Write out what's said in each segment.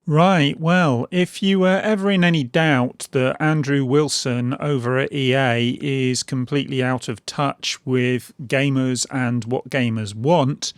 Right, well, if you were ever in any doubt that Andrew Wilson over at EA is completely out of touch with gamers and what gamers want,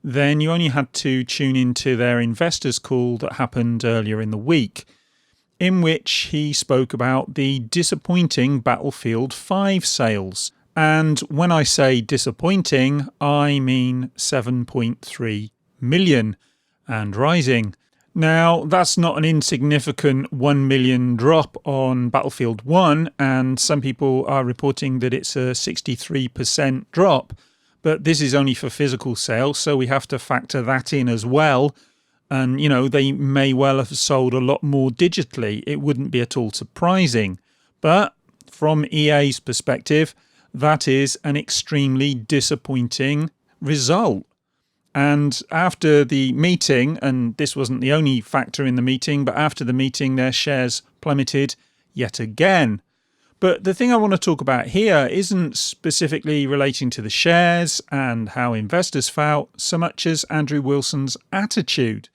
then you only had to tune into their investors call that happened earlier in the week, in which he spoke about the disappointing Battlefield 5 sales. And when I say disappointing, I mean 7.3 million and rising. Now, that's not an insignificant 1 million drop on Battlefield 1, and some people are reporting that it's a 63% drop, but this is only for physical sales, so we have to factor that in as well. And, you know, they may well have sold a lot more digitally. It wouldn't be at all surprising. But from EA's perspective, that is an extremely disappointing result. And after the meeting, and this wasn't the only factor in the meeting, but after the meeting, their shares plummeted yet again. But the thing I want to talk about here isn't specifically relating to the shares and how investors felt, so much as Andrew Wilson's attitude.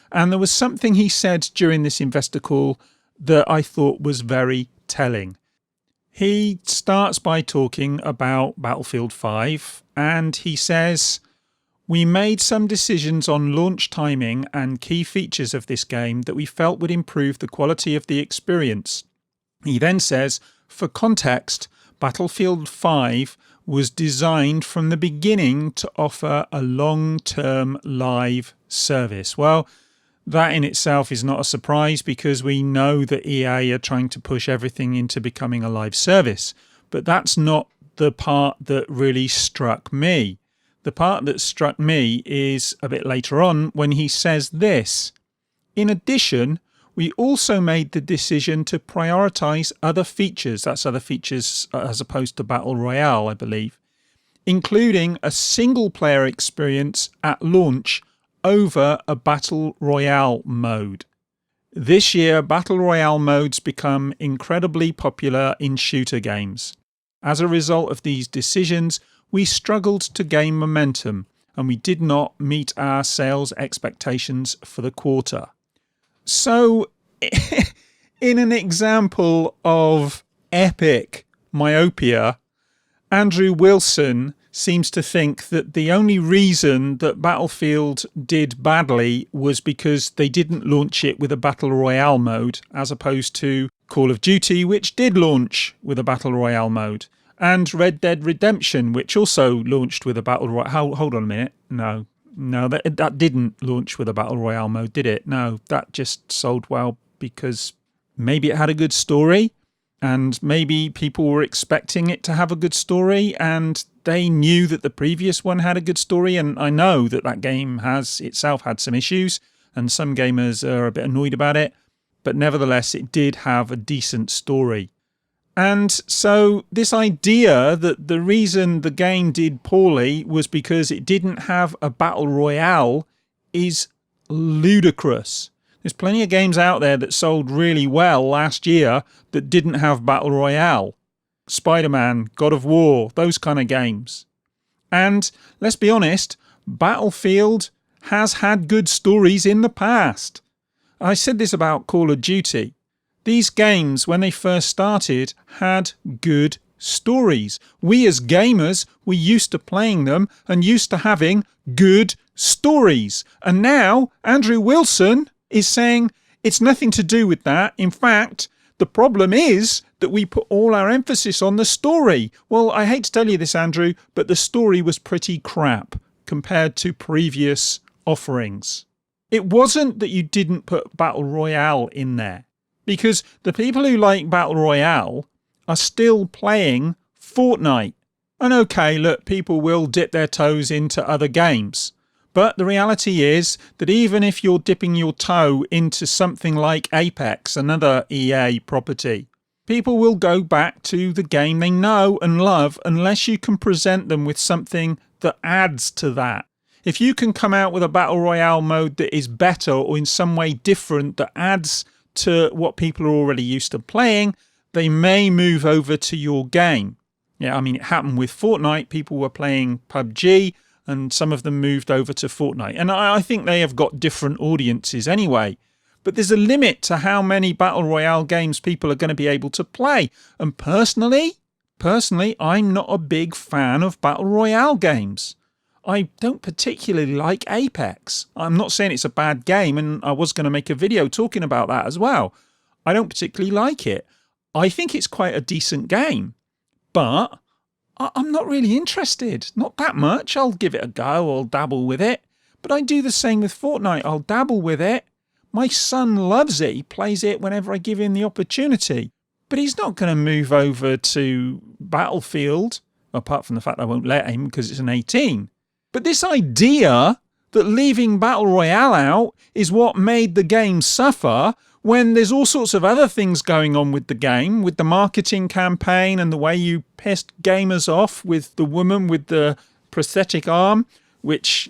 And there was something he said during this investor call that I thought was very telling. He starts by talking about Battlefield 5, and he says, "We made some decisions on launch timing and key features of this game that we felt would improve the quality of the experience." He then says, "For context, Battlefield 5 was designed from the beginning to offer a long-term live service." Well, that in itself is not a surprise because we know that EA are trying to push everything into becoming a live service. But that's not the part that really struck me. The part that struck me is a bit later on when he says this: "In addition, we also made the decision to prioritize other features," that's other features as opposed to Battle Royale, I believe, "including a single-player experience at launch over a Battle Royale mode. This year, Battle Royale modes become incredibly popular in shooter games. As a result of these decisions, we struggled to gain momentum, and we did not meet our sales expectations for the quarter." So, in an example of epic myopia, Andrew Wilson seems to think that the only reason that Battlefield did badly was because they didn't launch it with a Battle Royale mode, as opposed to Call of Duty, which did launch with a Battle Royale mode, and Red Dead Redemption, which also launched with a Battle Royale. Hold on a minute. No, that didn't launch with a Battle Royale mode, did it? No, that just sold well because maybe it had a good story, and maybe people were expecting it to have a good story, and they knew that the previous one had a good story. And I know that that game has itself had some issues, and some gamers are a bit annoyed about it, but nevertheless, it did have a decent story. And so this idea that the reason the game did poorly was because it didn't have a Battle Royale is ludicrous. There's plenty of games out there that sold really well last year that didn't have Battle Royale. Spider-Man, God of War, those kind of games. And let's be honest, Battlefield has had good stories in the past. I said this about Call of Duty. These games, when they first started, had good stories. We as gamers were used to playing them and used to having good stories. And now Andrew Wilson is saying it's nothing to do with that. In fact, the problem is that we put all our emphasis on the story. Well, I hate to tell you this, Andrew, but the story was pretty crap compared to previous offerings. It wasn't that you didn't put Battle Royale in there, because the people who like Battle Royale are still playing Fortnite. And okay, look, people will dip their toes into other games. But the reality is that even if you're dipping your toe into something like Apex, another EA property, people will go back to the game they know and love unless you can present them with something that adds to that. If you can come out with a Battle Royale mode that is better or in some way different that adds to what people are already used to playing, they may move over to your game. Yeah, I mean, it happened with Fortnite. People were playing PUBG and some of them moved over to Fortnite. And I think they have got different audiences anyway. but there's a limit to how many Battle Royale games people are going to be able to play. And personally, I'm not a big fan of Battle Royale games. I don't particularly like Apex. I'm not saying it's a bad game, and I was going to make a video talking about that as well. I don't particularly like it. I think it's quite a decent game, but I'm not really interested. Not that much. I'll give it a go. I'll dabble with it. But I do the same with Fortnite. I'll dabble with it. My son loves it. He plays it whenever I give him the opportunity. But he's not going to move over to Battlefield, apart from the fact I won't let him because it's an 18. But this idea that leaving Battle Royale out is what made the game suffer, when there's all sorts of other things going on with the game, with the marketing campaign and the way you pissed gamers off with the woman with the prosthetic arm, which,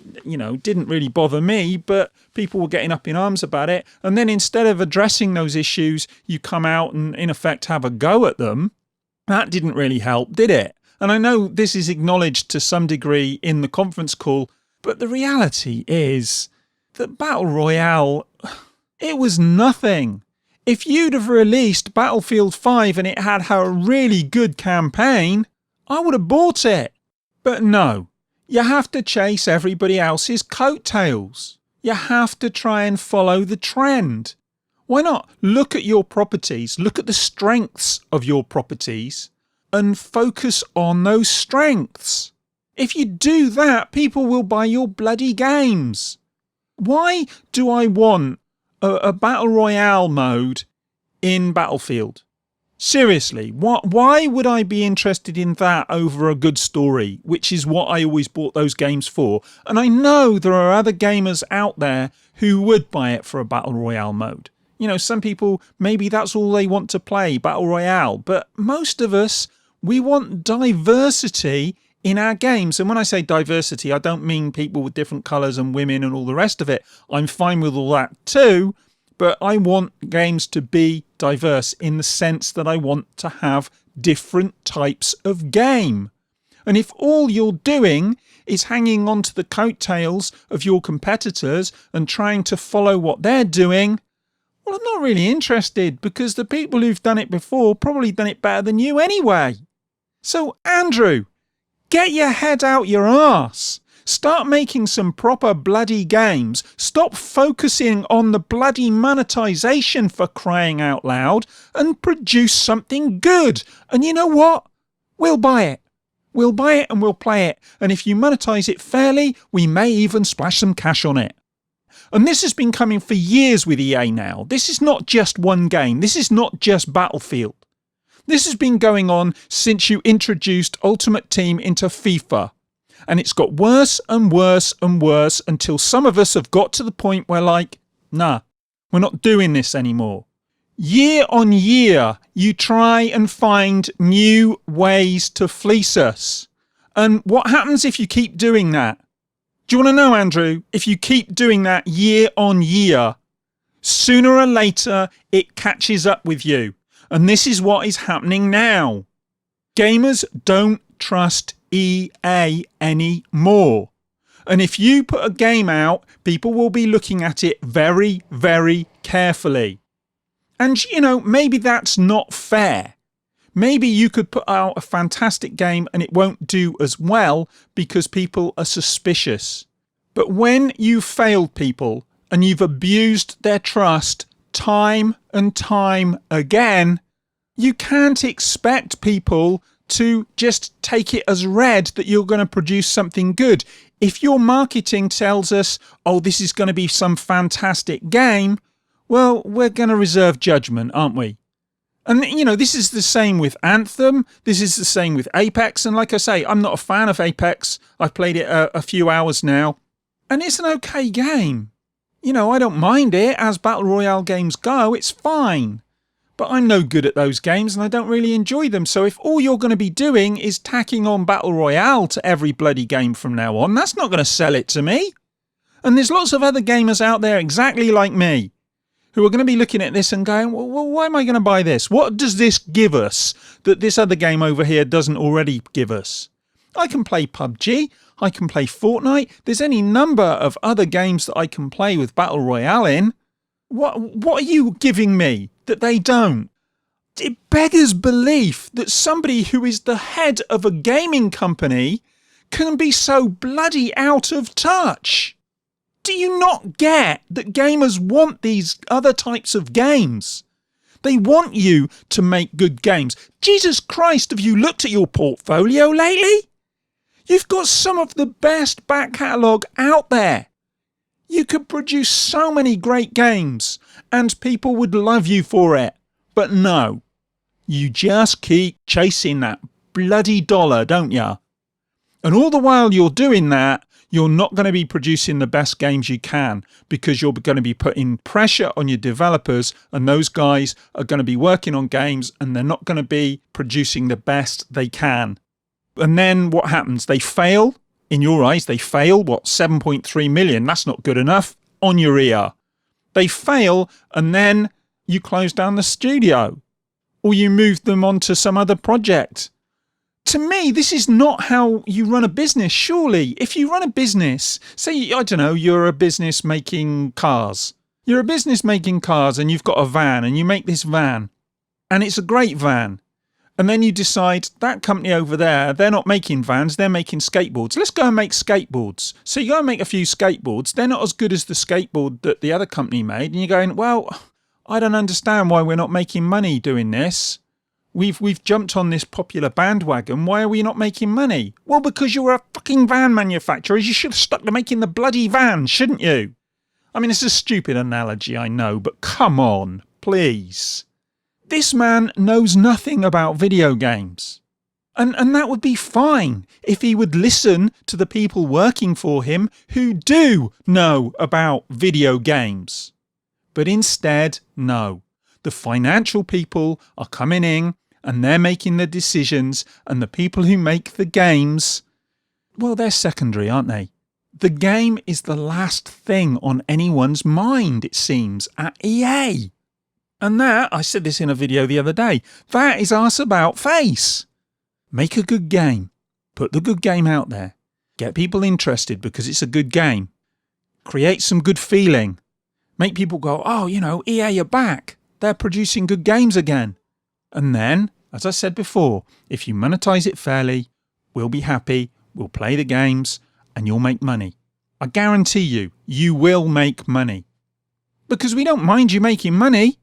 didn't really bother me, but people were getting up in arms about it. And then instead of addressing those issues, you come out and in effect have a go at them. That didn't really help, did it? And I know this is acknowledged to some degree in the conference call, but the reality is that Battle Royale, it was nothing. If you'd have released Battlefield 5 and it had a really good campaign, I would have bought it. But no, you have to chase everybody else's coattails. You have to try and follow the trend. Why not look at your properties, look at the strengths of your properties, and focus on those strengths? If you do that, people will buy your bloody games. Why do I want a Battle Royale mode in Battlefield? Seriously, why would I be interested in that over a good story, which is what I always bought those games for? And I know there are other gamers out there who would buy it for a Battle Royale mode. Some people, maybe that's all they want to play, Battle Royale. But most of us, we want diversity in our games. And when I say diversity, I don't mean people with different colours and women and all the rest of it. I'm fine with all that too. But I want games to be diverse in the sense that I want to have different types of game. And if all you're doing is hanging on to the coattails of your competitors and trying to follow what they're doing, well, I'm not really interested, because the people who've done it before probably done it better than you anyway. So, Andrew, get your head out your arse. Start making some proper bloody games. Stop focusing on the bloody monetization, for crying out loud, and produce something good. And you know what? We'll buy it. We'll buy it and we'll play it. And if you monetize it fairly, we may even splash some cash on it. And this has been coming for years with EA now. This is not just one game. This is not just Battlefield. This has been going on since you introduced Ultimate Team into FIFA. And it's got worse and worse and worse until some of us have got to the point where nah, we're not doing this anymore. Year on year, you try and find new ways to fleece us. And what happens if you keep doing that? Do you want to know, Andrew? If you keep doing that year on year, sooner or later it catches up with you. And this is what is happening now. Gamers don't trust EA anymore. And if you put a game out, people will be looking at it very, very carefully. And, maybe that's not fair. Maybe you could put out a fantastic game and it won't do as well because people are suspicious. But when you've failed people and you've abused their trust time and time again, you can't expect people to just take it as read that you're going to produce something good. If your marketing tells us, oh, this is going to be some fantastic game, well, we're going to reserve judgment, aren't we? And, this is the same with Anthem. This is the same with Apex. And like I say, I'm not a fan of Apex. I've played it a few hours now. And it's an okay game. I don't mind it as Battle Royale games go. It's fine. But I'm no good at those games and I don't really enjoy them. So if all you're going to be doing is tacking on Battle Royale to every bloody game from now on, that's not going to sell it to me. And there's lots of other gamers out there exactly like me who are going to be looking at this and going, well, why am I going to buy this? What does this give us that this other game over here doesn't already give us? I can play PUBG. I can play Fortnite. There's any number of other games that I can play with Battle Royale in. What are you giving me that they don't? It beggars belief that somebody who is the head of a gaming company can be so bloody out of touch. Do you not get that gamers want these other types of games? They want you to make good games. Jesus Christ, have you looked at your portfolio lately? You've got some of the best back catalogue out there. You could produce so many great games and people would love you for it. But no, you just keep chasing that bloody dollar, don't you? And all the while you're doing that, you're not going to be producing the best games you can because you're going to be putting pressure on your developers, and those guys are going to be working on games and they're not going to be producing the best they can. And then what happens? They fail. In your eyes, they fail. What, 7.3 million? That's not good enough. On your ear. They fail, and then you close down the studio or you move them on to some other project. To me, this is not how you run a business, surely. If you run a business, say, I don't know, you're a business making cars. You're a business making cars and you've got a van and you make this van and it's a great van. And then you decide that company over there, they're not making vans, they're making skateboards. Let's go and make skateboards. So you go and make a few skateboards. They're not as good as the skateboard that the other company made. And you're going, well, I don't understand why we're not making money doing this. We've jumped on this popular bandwagon. Why are we not making money? Well, because you're a fucking van manufacturer. You should have stuck to making the bloody van, shouldn't you? I mean, it's a stupid analogy, I know, but come on, please. This man knows nothing about video games. And that would be fine if he would listen to the people working for him who do know about video games. But instead, no. The financial people are coming in and they're making the decisions, and the people who make the games, well, they're secondary, aren't they? The game is the last thing on anyone's mind, it seems, at EA. And that, I said this in a video the other day, that is us about face. Make a good game. Put the good game out there. Get people interested because it's a good game. Create some good feeling. Make people go, oh, you know, EA are back. They're producing good games again. And then, as I said before, if you monetize it fairly, we'll be happy, we'll play the games, and you'll make money. I guarantee you, you will make money. Because we don't mind you making money.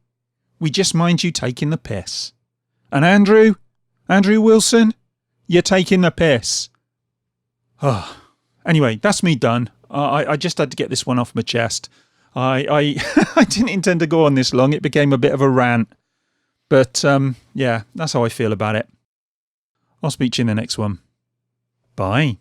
We just mind you taking the piss. And Andrew Wilson, you're taking the piss. Oh. Anyway, that's me done. I just had to get this one off my chest. I didn't intend to go on this long. It became a bit of a rant. But yeah, that's how I feel about it. I'll speak to you in the next one. Bye.